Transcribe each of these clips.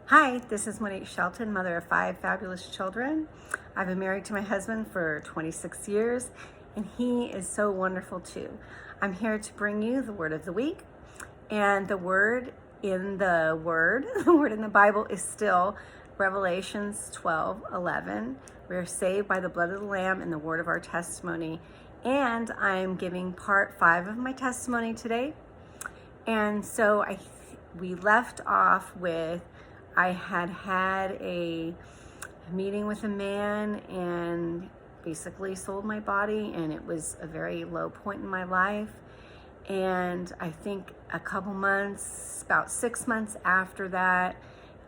Hi, this is Monique Shelton, mother of 5 fabulous children. I've been married to my husband for 26 years, and he is so wonderful too. I'm here to bring you the word of the week, and the word in the Bible is still Revelations 12:11. We are saved by the blood of the Lamb and the word of our testimony. And I'm giving part 5 of my testimony today. And so we left off with I had a meeting with a man and basically sold my body, and it was a very low point in my life. And I think about 6 months after that,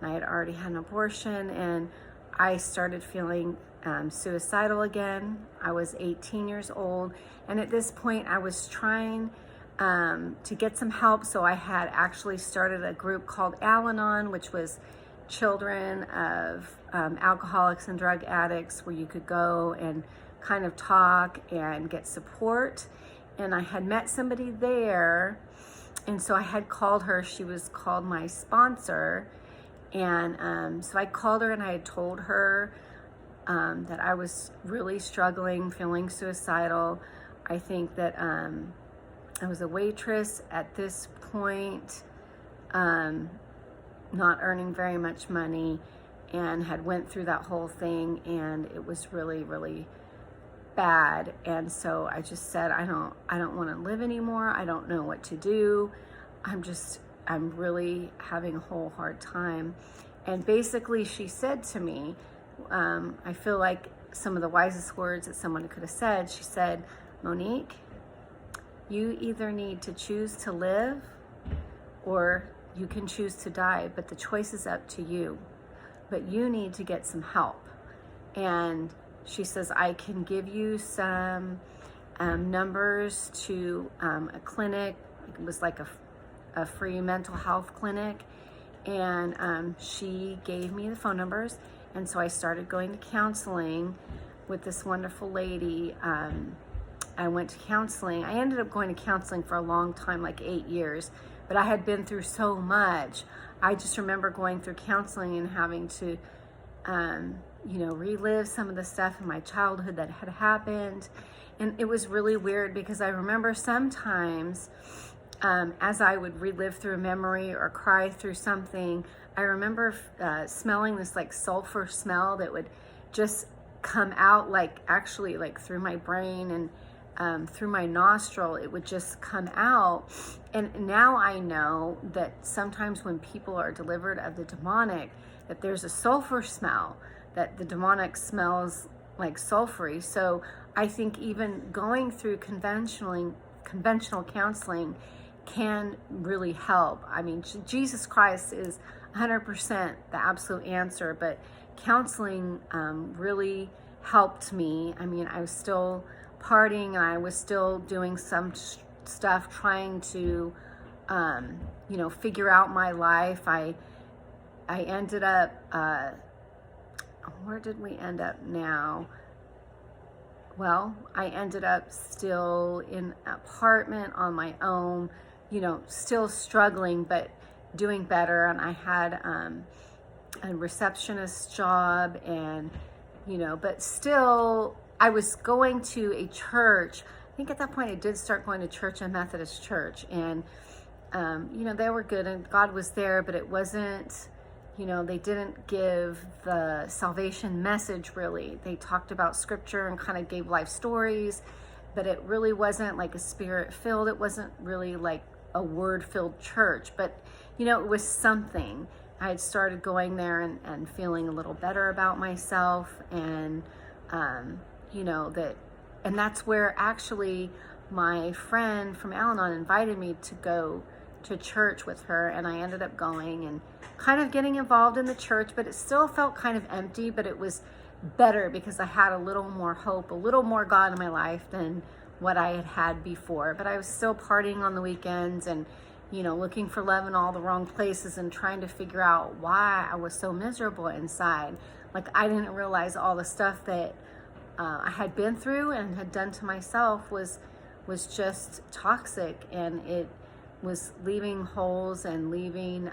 I had already had an abortion, and I started feeling suicidal again. I was 18 years old, and at this point I was trying to get some help. So I had actually started a group called Al-Anon, which was children of alcoholics and drug addicts, where you could go and kind of talk and get support. And I had met somebody there, and so I had called her. She was called my sponsor. And so I called her and I had told her that I was really struggling, feeling suicidal. I think that I was a waitress at this point, not earning very much money, and had went through that whole thing, and it was really, really bad. And so I just said, I don't want to live anymore. I don't know what to do. I'm really having a whole hard time. And basically she said to me, I feel like some of the wisest words that someone could have said. She said, Monique, you either need to choose to live or you can choose to die, but the choice is up to you. But you need to get some help. And she says, I can give you some numbers to a clinic. It was like a free mental health clinic. And she gave me the phone numbers. And so I started going to counseling with this wonderful lady. I went to counseling. I ended up going to counseling for a long time, like 8 years, but I had been through so much. I just remember going through counseling and having to, relive some of the stuff in my childhood that had happened. And it was really weird because I remember sometimes as I would relive through a memory or cry through something, I remember smelling this like sulfur smell that would just come out, like actually like through my brain and through my nostril. It would just come out. And now I know that sometimes when people are delivered of the demonic, that there's a sulfur smell, that the demonic smells like sulfury. So I think even going through conventional counseling can really help. I mean, Jesus Christ is 100% the absolute answer, but counseling really helped me. I mean, I was still partying and I was still doing some stuff trying to figure out my life. I ended up where did we end up now? Well, I ended up still in an apartment on my own, still struggling but doing better. And I had a receptionist job, and but still I was going to a church. I think at that point I did start going to church, a Methodist church, and they were good and God was there, but it wasn't, they didn't give the salvation message really. They talked about scripture and kind of gave life stories, but it really wasn't like a spirit filled. It wasn't really like a word filled church, but it was something. I had started going there and feeling a little better about myself, and and that's where actually my friend from Al-Anon invited me to go to church with her, and I ended up going and kind of getting involved in the church, but it still felt kind of empty. But it was better because I had a little more hope, a little more God in my life than what I had before. But I was still partying on the weekends and looking for love in all the wrong places and trying to figure out why I was so miserable inside. Like, I didn't realize all the stuff that I had been through and had done to myself was just toxic, and it was leaving holes and leaving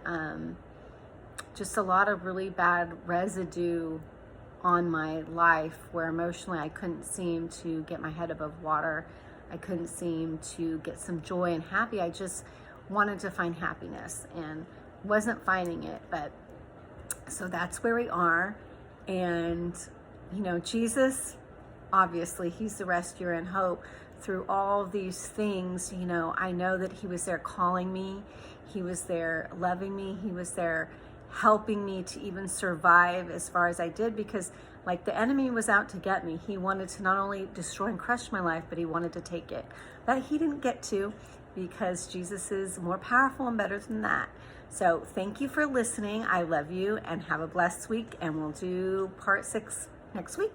just a lot of really bad residue on my life, where emotionally I couldn't seem to get my head above water. I couldn't seem to get some joy and happy. I just wanted to find happiness and wasn't finding it. But so that's where we are. And Jesus, obviously he's the rescuer and hope through all these things. I know that he was there calling me, he was there loving me, he was there helping me to even survive as far as I did, because like the enemy was out to get me. He wanted to not only destroy and crush my life, but he wanted to take it. But he didn't get to, because Jesus is more powerful and better than that. So thank you for listening. I love you, and have a blessed week, and we'll do part 6 next week.